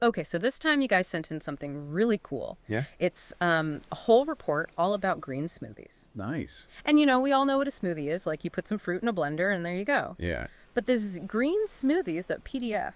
Okay, so this time you guys sent in something really cool. Yeah. It's a whole report all about green smoothies. Nice. And we all know what a smoothie is. Like, you put some fruit in a blender and there you go. Yeah. But this green smoothies, that PDF,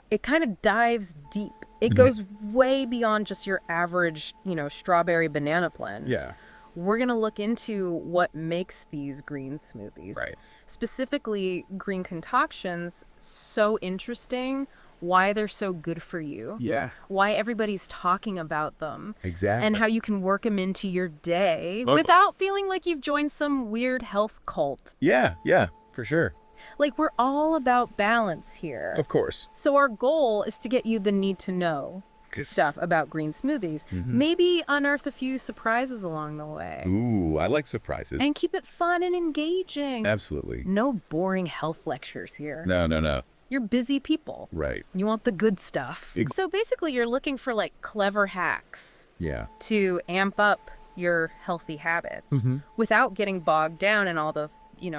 it kind of dives deep. It goes way beyond just your average, strawberry banana blend. Yeah. We're going to look into what makes these green smoothies. Right. Specifically, green concoctions, so interesting, why they're so good for you. Yeah. Why everybody's talking about them. Exactly. And how you can work them into your day Okay. without feeling like you've joined some weird health cult. Yeah, for sure. Like, we're all about balance here. Of course. So our goal is to get you the need to know stuff about green smoothies. Maybe unearth a few surprises along the way. Ooh, I like surprises. And keep it fun and engaging. Absolutely. No boring health lectures here. No. You're busy people. Right. You want the good stuff. So basically, you're looking for like clever hacks Yeah. to amp up your healthy habits without getting bogged down in all the,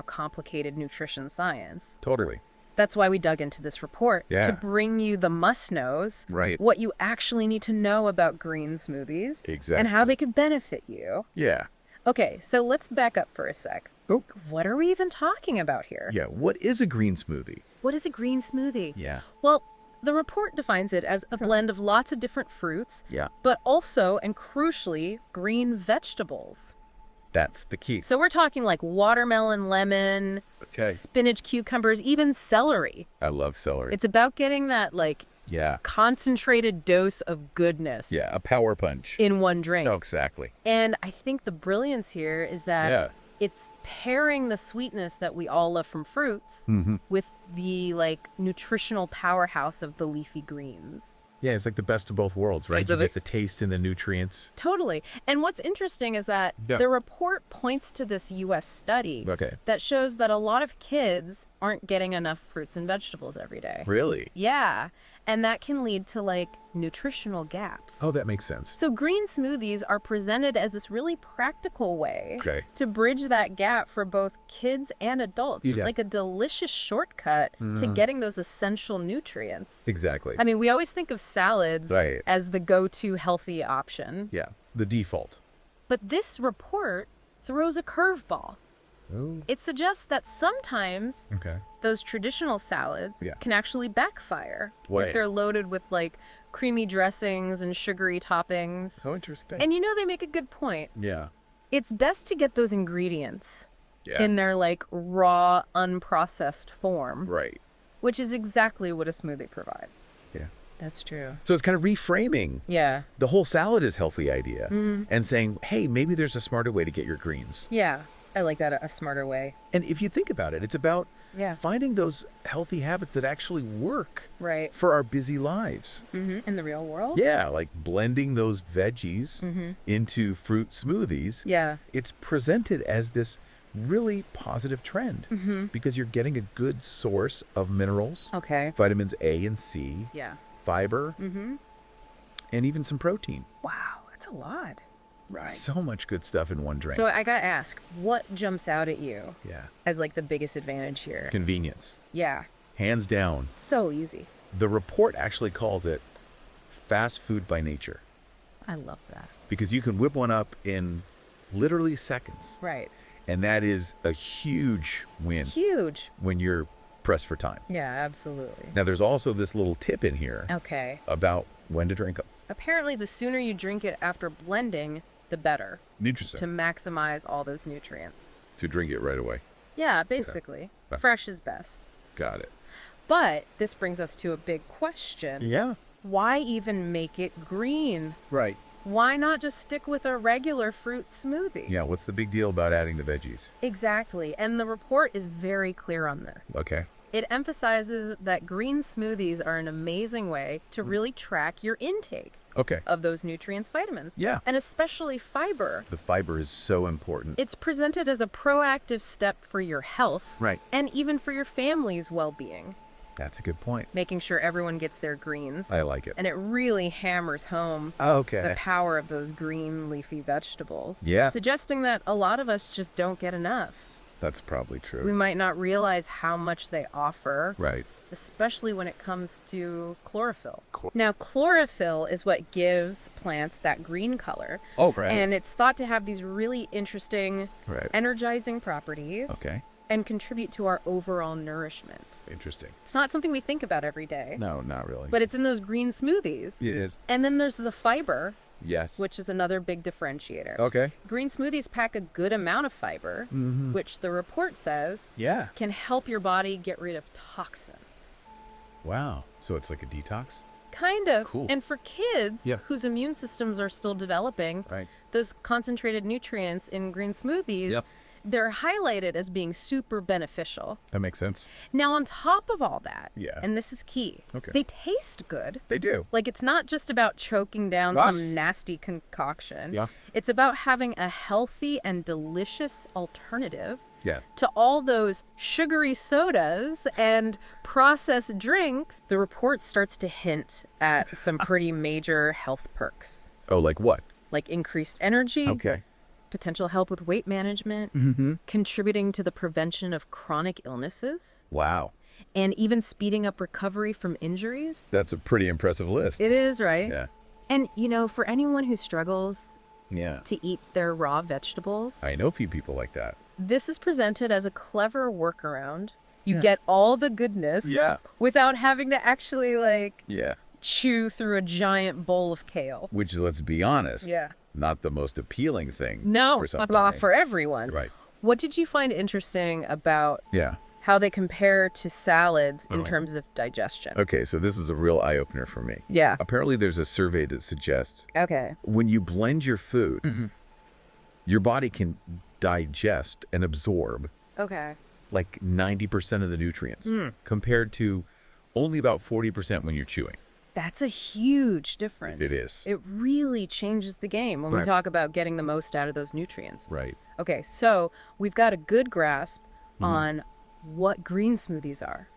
complicated nutrition science. Totally. That's why we dug into this report, Yeah. to bring you the must-knows, Right. what you actually need to know about green smoothies, Exactly. and how they can benefit you. Yeah. Okay, so let's back up for a sec. Oh. What are we even talking about here? Yeah. What is a green smoothie? What is a green smoothie? Yeah. Well, the report defines it as a blend of lots of different fruits, Yeah. but also, and crucially, green vegetables. That's the key. So we're talking like watermelon, lemon, Okay. spinach, cucumbers, even celery. I love celery. It's about getting that yeah. concentrated dose of goodness Yeah. A power punch. in one drink. No, exactly. And I think the brilliance here is that Yeah. it's pairing the sweetness that we all love from fruits with the nutritional powerhouse of the leafy greens. Yeah, it's like the best of both worlds, right? You get the taste and the nutrients. Totally. And what's interesting is that the report points to this U.S. study that shows that a lot of kids aren't getting enough fruits and vegetables every day. Really? Yeah. And that can lead to nutritional gaps. Oh, that makes sense. So green smoothies are presented as this really practical way Okay. to bridge that gap for both kids and adults. Yeah. Like a delicious shortcut to getting those essential nutrients. Exactly. I mean, we always think of salads Right. as the go-to healthy option. Yeah. The default. But this report throws a curveball. Oh. It suggests that sometimes Okay. those traditional salads Yeah. can actually backfire Right. if they're loaded with creamy dressings and sugary toppings. How interesting. And they make a good point. Yeah. It's best to get those ingredients Yeah. in their raw, unprocessed form, Right. which is exactly what a smoothie provides. Yeah. That's true. So it's kind of reframing Yeah. the whole salad is healthy idea and saying, hey, maybe there's a smarter way to get your greens. Yeah. I like that, a smarter way. And if you think about it, it's about Yeah. finding those healthy habits that actually work Right. for our busy lives. In the real world? Yeah, like blending those veggies into fruit smoothies. Yeah. It's presented as this really positive trend because you're getting a good source of minerals, Okay. vitamins A and C, Yeah. fiber, and even some protein. Wow. That's a lot. Right. So much good stuff in one drink. So I gotta ask, what jumps out at you Yeah. as the biggest advantage here? Convenience. Yeah. Hands down. So easy. The report actually calls it fast food by nature I love that. because you can whip one up in literally seconds. Right. And that is a huge win Huge. when you're pressed for time. Yeah, absolutely. Now, there's also this little tip in here Okay. about when to drink them. Apparently, the sooner you drink it after blending, the better, to Interesting. maximize all those nutrients. To drink it right away. Yeah, basically. Okay. Fresh is best. Got it. But this brings us to a big question. Yeah. Why even make it green? Right. Why not just stick with a regular fruit smoothie? Yeah, what's the big deal about adding the veggies? Exactly. And the report is very clear on this. Okay. It emphasizes that green smoothies are an amazing way to really track your intake Okay. of those nutrients, vitamins, Yeah. and especially fiber. The fiber is so important. It's presented as a proactive step for your health Right. and even for your family's well-being, That's a good point. making sure everyone gets their greens. I like it. And it really hammers home Okay. the power of those green leafy vegetables, Yeah. suggesting that a lot of us just don't get enough. That's probably true. We might not realize how much they offer, Right. especially when it comes to chlorophyll. Now, chlorophyll is what gives plants that green color. Oh, right. And it's thought to have these really interesting, Right. energizing properties. Okay. And contribute to our overall nourishment. Interesting. It's not something we think about every day. No, not really. But it's in those green smoothies. It is. And then there's the fiber, Yes. which is another big differentiator. Okay. Green smoothies pack a good amount of fiber, which the report says Yeah. can help your body get rid of toxins. Wow. So it's like a detox? Kind of. Cool. And for kids Yeah. whose immune systems are still developing, Right. those concentrated nutrients in green smoothies, Yep. they're highlighted as being super beneficial. That makes sense. Now, on top of all that, Yeah. and this is key, Okay. they taste good. They do. Like, it's not just about choking down Yes. some nasty concoction. Yeah. It's about having a healthy and delicious alternative Yeah. to all those sugary sodas and processed drinks. The report starts to hint at some pretty major health perks, Oh, like what? like increased energy, Okay. potential help with weight management, contributing to the prevention of chronic illnesses, Wow. and even speeding up recovery from injuries. That's a pretty impressive list. It is, right? Yeah. And, for anyone who struggles Yeah. to eat their raw vegetables, I know a few people like that. this is presented as a clever workaround. You get all the goodness Yeah. without having to actually, Yeah. chew through a giant bowl of kale. Which, let's be honest, Yeah. not the most appealing thing. No, For some not for everyone. Right. What did you find interesting about Yeah. how they compare to salads in terms of digestion? Okay, so this is a real eye-opener for me. Yeah. Apparently, there's a survey that suggests Okay. when you blend your food, your body can digest and absorb Okay. like 90% of the nutrients compared to only about 40% when you're chewing. That's a huge difference. It is. It really changes the game when we Right. talk about getting the most out of those nutrients. Right. Okay, so we've got a good grasp on what green smoothies are,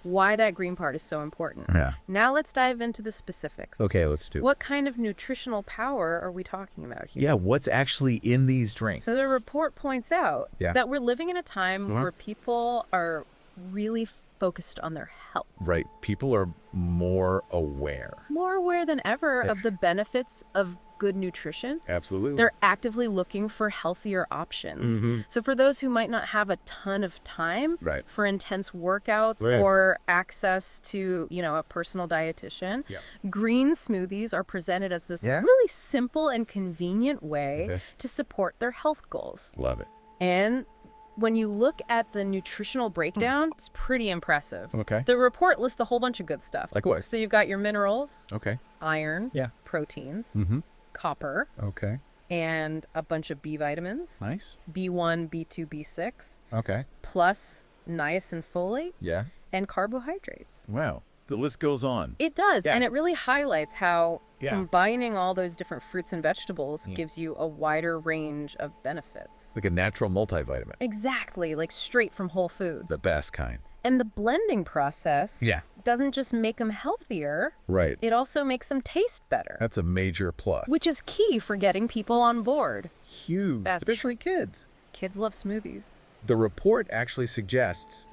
why that green part is so important. Yeah. Now let's dive into the specifics. Okay, let's do it. What kind of nutritional power are we talking about here? Yeah, what's actually in these drinks? So the report points out Yeah. that we're living in a time where people are really focused on their health. Right. People are more aware. More aware than ever of the benefits of good nutrition. Absolutely. They're actively looking for healthier options. So for those who might not have a ton of time Right. for intense workouts Right. or access to, a personal dietitian, Yeah. green smoothies are presented as this Yeah. really simple and convenient way Okay. to support their health goals. Love it. And when you look at the nutritional breakdown, it's pretty impressive. Okay. The report lists a whole bunch of good stuff. Like what? So you've got your minerals, Okay. iron, Yeah. proteins, Mm-hmm. copper, Okay. and a bunch of B vitamins, Nice. B1, B2, B6, Okay. plus niacin folate Yeah. and carbohydrates. Wow. The list goes on. It does, Yeah. and it really highlights how Yeah. combining all those different fruits and vegetables gives you a wider range of benefits. It's like a natural multivitamin. Exactly, like straight from Whole Foods. The best kind. And the blending process Yeah. doesn't just make them healthier, Right. it also makes them taste better, That's a major plus. which is key for getting people on board. Huge. That's Especially kids. Kids love smoothies. The report actually suggests,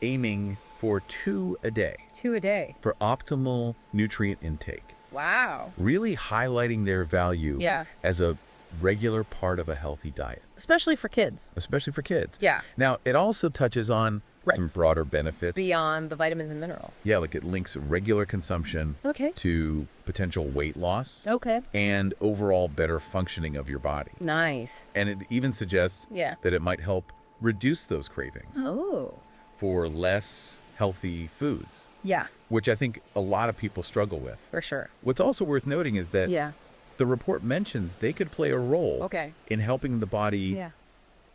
aiming for 2 a day 2 a day. for optimal nutrient intake, Wow. really highlighting their value Yeah. as a regular part of a healthy diet, Especially for kids. especially for kids. Yeah. Now, it also touches on Right. some broader benefits. Beyond the vitamins and minerals. Yeah, like it links regular consumption Okay. to potential weight loss Okay. and overall better functioning of your body. Nice. And it even suggests Yeah. that it might help reduce those cravings Oh. for less healthy foods, Yeah, which I think a lot of people struggle with. for sure. What's also worth noting is that Yeah. the report mentions they could play a role Okay. in helping the body Yeah.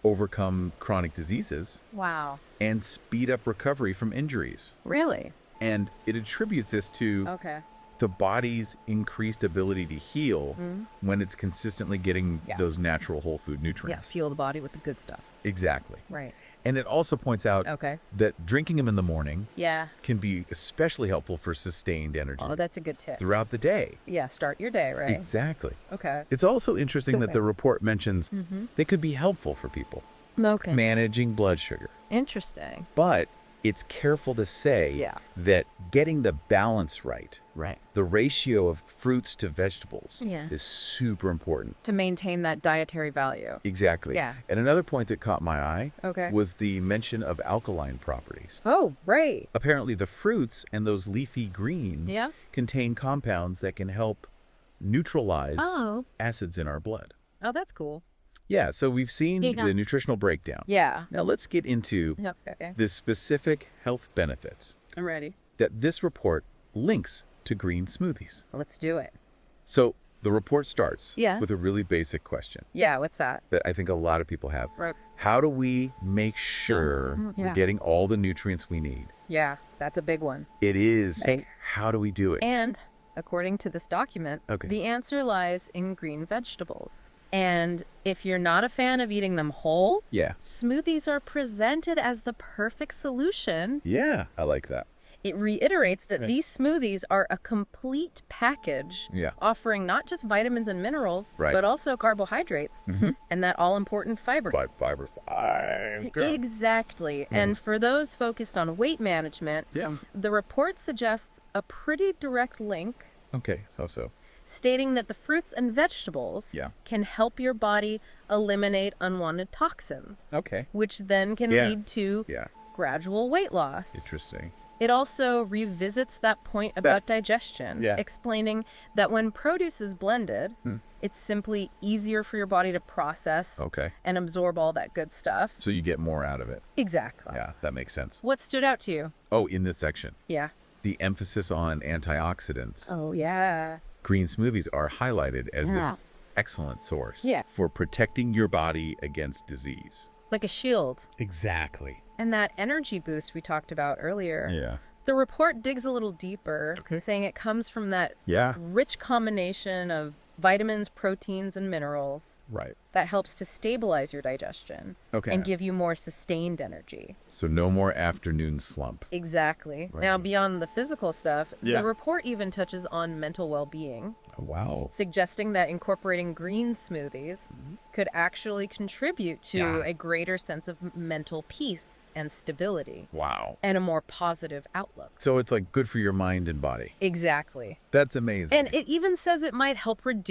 overcome chronic diseases Wow. and speed up recovery from injuries. Really? And it attributes this to Okay. the body's increased ability to heal when it's consistently getting Yeah. those natural whole food Yeah, nutrients. fuel the body with the good stuff. Exactly. Right. And it also points out Okay. that drinking them in the morning Yeah. can be especially helpful for sustained energy Oh, that's a good tip. throughout the day. Yeah, start your day, right? Exactly. Okay. It's also interesting that Okay. the report mentions they could be helpful for people Okay. managing blood sugar. Interesting. But it's careful to say Yeah. that getting the balance right, Right. the ratio of fruits to vegetables, Yeah. is super important. To maintain that dietary value. Exactly. Yeah. And another point that caught my eye Okay. was the mention of alkaline properties. Oh, right. Apparently, the fruits and those leafy greens Yeah. contain compounds that can help neutralize Oh. acids in our blood. Oh, that's cool. Yeah, so we've seen Yeah. the nutritional breakdown. Yeah. Now let's get into Yep. Okay. the specific health benefits I'm ready. that this report links to green smoothies. Let's do it. So the report starts Yeah. with a really basic question Yeah. What's that? that I think a lot of people have. Right. How do we make sure Yeah. we're getting all the nutrients we need? Yeah. That's a big one. It is. Right. How do we do it? And according to this document, Okay. the answer lies in green vegetables. And if you're not a fan of eating them whole, Yeah. smoothies are presented as the perfect solution. Yeah, I like that. It reiterates that Right. these smoothies are a complete package, Yeah. offering not just vitamins and minerals, Right. but also carbohydrates and that all-important fiber. Fiber. Exactly. And for those focused on weight management, Yeah. the report suggests a pretty direct link Okay, so. stating that the fruits and vegetables Yeah. can help your body eliminate unwanted toxins, Okay. which then can Yeah. lead to Yeah. gradual weight loss. Interesting. It also revisits that point about digestion, Yeah. explaining that when produce is blended, it's simply easier for your body to process Okay. and absorb all that good stuff. So you get more out of it. Exactly. Yeah, that makes sense. What stood out to you? Oh, in this section, Yeah. the emphasis on antioxidants. Oh, yeah. Green smoothies are highlighted as Yeah. this excellent source Yeah. for protecting your body against disease. Like a shield. Exactly. And that energy boost we talked about earlier. Yeah. The report digs a little deeper, Okay. saying it comes from that Yeah. rich combination of vitamins, proteins, and minerals Right. that helps to stabilize your digestion Okay. and give you more sustained energy. So no more afternoon slump. Exactly. Right. Now, beyond the physical stuff, Yeah. the report even touches on mental well-being, Oh, wow. suggesting that incorporating green smoothies could actually contribute to Yeah. a greater sense of mental peace and stability Wow. and a more positive outlook. So it's like good for your mind and body. Exactly. That's amazing. And it even says it might help reduce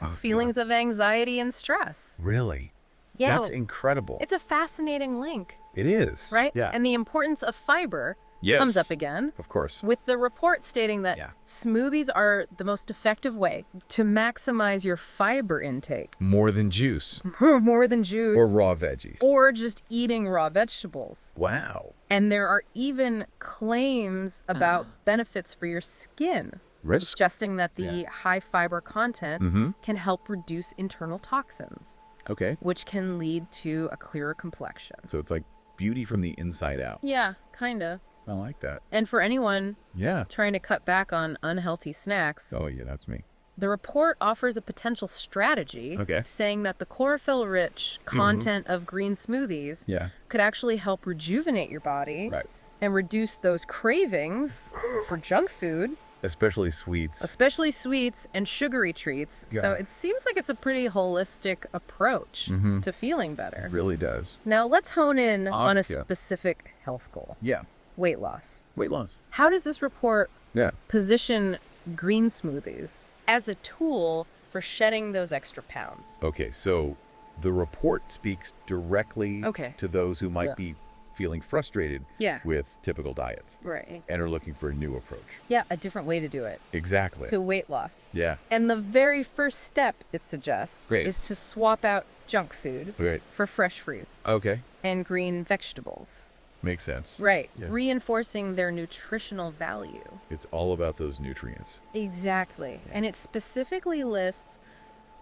Oh, feelings of anxiety and stress. Really? Yeah. That's incredible. It's a fascinating link, It is. right? Yeah. And the importance of fiber Yes. comes up again, Of course. with the report stating that Yeah. smoothies are the most effective way to maximize your fiber intake. More than juice More than juice. or raw veggies. Or just eating raw vegetables. Wow. And there are even claims about benefits for your skin, Risk. suggesting that the high fiber content can help reduce internal toxins, Okay. which can lead to a clearer complexion. So it's like beauty from the inside out. Yeah, kinda. I like that. And for anyone Yeah. trying to cut back on unhealthy snacks, Oh, yeah, that's me. the report offers a potential strategy, Okay. saying that the chlorophyll-rich content of green smoothies Yeah. could actually help rejuvenate your body Right. and reduce those cravings for junk food, Especially sweets. especially sweets and sugary treats. So Yeah. it seems like it's a pretty holistic approach to feeling better. It really does. Now let's hone in on a Yeah. specific health goal: Yeah. weight loss. Weight loss. How does this report Yeah. position green smoothies as a tool for shedding those extra pounds? Okay, so the report speaks directly Okay. to those who might Yeah. be feeling frustrated Yeah. with typical diets Right. and are looking for a new approach. Yeah, a different way to do it, Exactly. to weight loss. Yeah. And the very first step it suggests Great. is to swap out junk food Right. for fresh fruits Okay. and green vegetables. Makes sense. Right. Yeah. Reinforcing their nutritional value. It's all about those nutrients. Exactly. And it specifically lists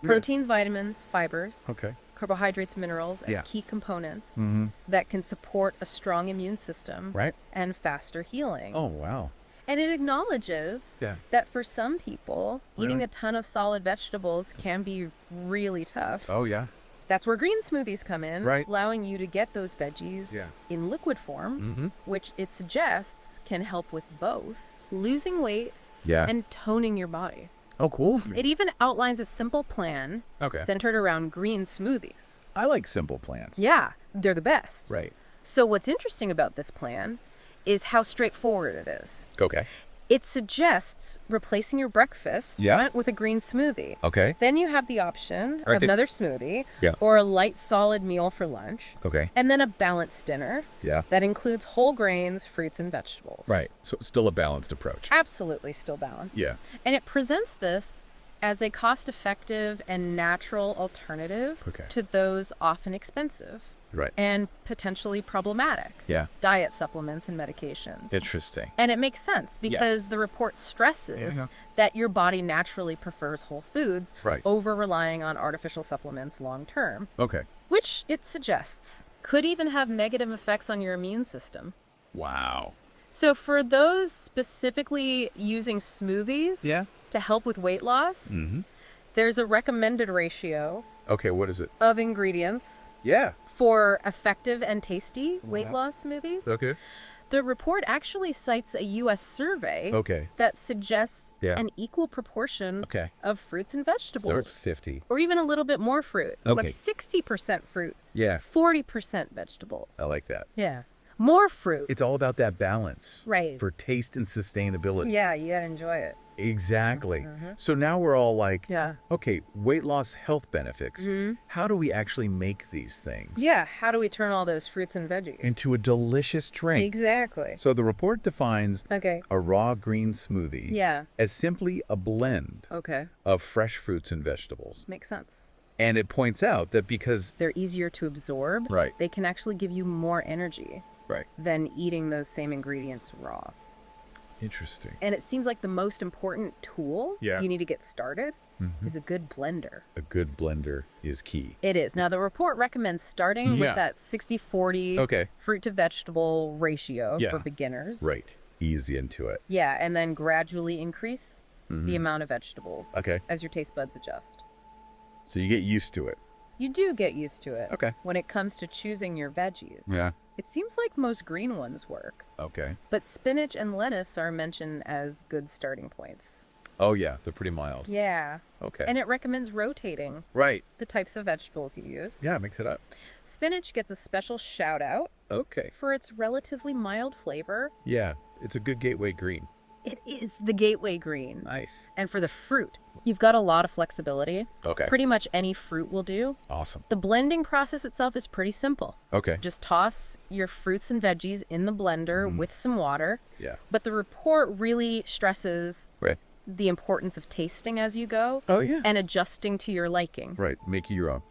proteins, vitamins, fibers, Okay. carbohydrates, minerals as Yeah. key components Mm-hmm. that can support a strong immune system Right? and faster healing. Oh, wow. And it acknowledges Yeah. that for some people, eating Really? a ton of solid vegetables can be really tough. Oh, yeah. That's where green smoothies come in, Right. allowing you to get those veggies Yeah. in liquid form, Mm-hmm. which it suggests can help with both losing weight Yeah. and toning your body. oh, cool. It even outlines a simple plan Okay. centered around green smoothies. I like simple plants. Yeah, they're the best. Right. So what's interesting about this plan is how straightforward it is. Okay. It suggests replacing your breakfast right, with a green smoothie. Okay. Then you have the option of another smoothie or a light solid meal for lunch. Okay. And then a balanced dinner that includes whole grains, fruits, and vegetables. Right. So it's still a balanced approach. Absolutely still balanced. Yeah. And it presents this as a cost-effective and natural alternative to those often expensive. Right. And potentially problematic. Yeah. Diet supplements and medications. Interesting. And it makes sense because the report stresses that your body naturally prefers whole foods over relying on artificial supplements long term. Okay. Which it suggests could even have negative effects on your immune system. Wow. So for those specifically using smoothies to help with weight loss, there's a recommended ratio Okay, what is it? of ingredients Yeah. for effective and tasty weight loss smoothies. Okay. The report actually cites a U.S. survey that suggests an equal proportion of fruits and vegetables. So it's 50. Or even a little bit more fruit. Okay. Like 60% fruit, Yeah. 40% vegetables. I like that. Yeah. More fruit. It's all about that balance. Right. For taste and sustainability. Yeah, you gotta enjoy it. Exactly. So now we're all like, Yeah. okay, weight loss health benefits. How do we actually make these things? Yeah, how do we turn all those fruits and veggies? Into a delicious drink. Exactly. So the report defines Okay. a raw green smoothie Yeah. as simply a blend Okay. of fresh fruits and vegetables. Makes sense. And it points out that because They're easier to absorb. Right. They can actually give you more energy than eating those same ingredients raw. Interesting. And it seems like the most important tool you need to get started is a good blender. A good blender is key. It is. Now, the report recommends starting with that 60-40 fruit to vegetable ratio for beginners. Right. Ease into it. Yeah, and then gradually increase the amount of vegetables as your taste buds adjust. So you get used to it. You do get used to it. Okay. When it comes to choosing your veggies. Yeah. It seems like most green ones work. Okay. But spinach and lettuce are mentioned as good starting points. Oh, yeah. They're pretty mild. Yeah. Okay. And it recommends rotating Right. the types of vegetables you use. Yeah, mix it up. Spinach gets a special shout out Okay. for its relatively mild flavor. Yeah. It's a good gateway green. It is the gateway green. Nice. And for the fruit, you've got a lot of flexibility. Okay. Pretty much any fruit will do. Awesome. The blending process itself is pretty simple. Okay. Just toss your fruits and veggies in the blender with some water. Yeah. But the report really stresses Right. the importance of tasting as you go. Oh, yeah. And adjusting to your liking. Right. Make it your own.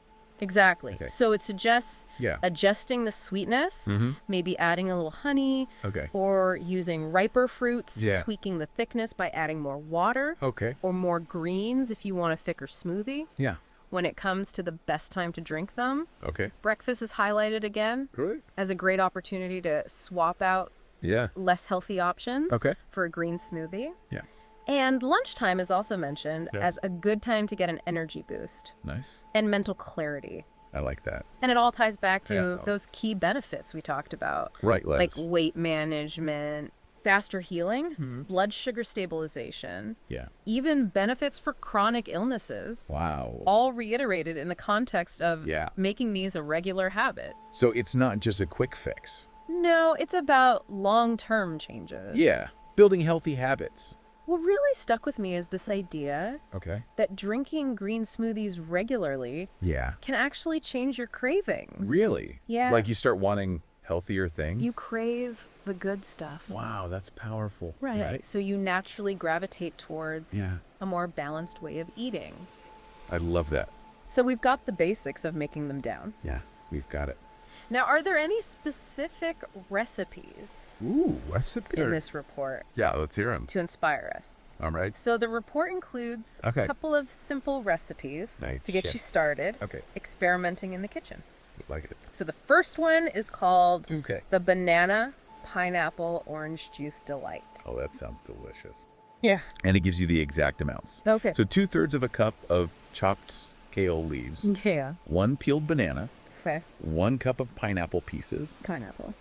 Exactly. Okay. So it suggests Yeah. adjusting the sweetness, maybe adding a little honey, Okay. or using riper fruits, Yeah. tweaking the thickness by adding more water, Okay. or more greens if you want a thicker smoothie. Yeah. When it comes to the best time to drink them, Okay. breakfast is highlighted again Great. as a great opportunity to swap out Yeah. less healthy options Okay. for a green smoothie. Yeah. And lunchtime is also mentioned as a good time to get an energy boost Nice. and mental clarity. I like that. And it all ties back to Yeah. those key benefits we talked about. Right, Like Les. weight management, faster healing, blood sugar stabilization, Yeah. even benefits for chronic illnesses. Wow. All reiterated in the context of Yeah. making these a regular habit. So it's not just a quick fix. No, it's about long-term changes. Yeah. Building healthy habits. What really stuck with me is this idea Okay. that drinking green smoothies regularly Yeah. can actually change your cravings. Really? Yeah. Like you start wanting healthier things? You crave the good stuff. Wow, that's powerful. Right. So you naturally gravitate towards Yeah. a more balanced way of eating. I love that. So we've got the basics of making them down. Yeah. We've got it. Now, are there any specific recipes Ooh, recipe. in this report Yeah, let's hear them. to inspire us? All right. So the report includes a couple of simple recipes Nice. to get Yeah. you started Okay. experimenting in the kitchen. Like it. So the first one is called Okay. the banana pineapple orange juice delight. Oh, that sounds delicious. Yeah. And it gives you the exact amounts. Okay. So 2/3 of a cup of chopped kale leaves, Yeah. 1 peeled banana, Okay. 1 cup of pineapple pieces, Pineapple.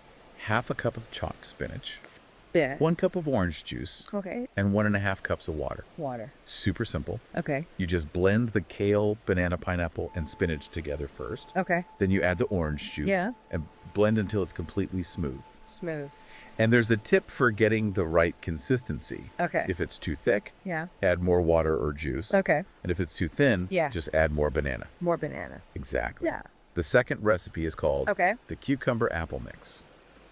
half a cup of chopped spinach, Spinach. 1 cup of orange juice, Okay. and 1.5 cups of water. Water. Super simple. Okay. You just blend the kale, banana, pineapple, and spinach together first. Okay. Then you add the orange juice Yeah. and blend until it's completely smooth. Smooth. And there's a tip for getting the right consistency. Okay. If it's too thick, Yeah. add more water or juice. Okay. And if it's too thin, Yeah. just add more banana. More banana. Exactly. Yeah. The second recipe is called Okay. the cucumber apple mix.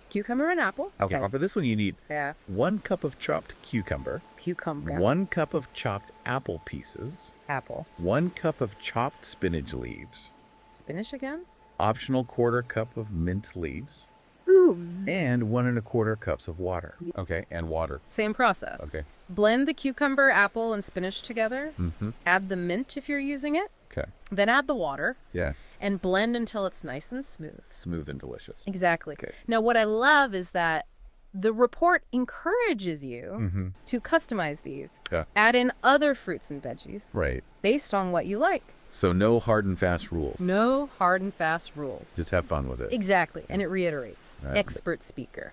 Cucumber and apple. Okay. For this one, you need Yeah. 1 cup of chopped cucumber, Cucumber. 1 cup of chopped apple pieces, Apple. 1 cup of chopped spinach leaves, Spinach again? optional 1/4 cup of mint leaves, Ooh. and 1 1/4 cups of water. Okay, and water. Same process. Okay. Blend the cucumber, apple, and spinach together. Mm-hmm. Add the mint if you're using it. Okay. Then add the water Yeah. and blend until it's nice and smooth. Smooth and delicious. Exactly. Okay. Now, what I love is that the report encourages you to customize these. Yeah. Add in other fruits and veggies Right. based on what you like. So no hard and fast rules. No hard and fast rules. Just have fun with it. Exactly. And it reiterates Right. expert speaker.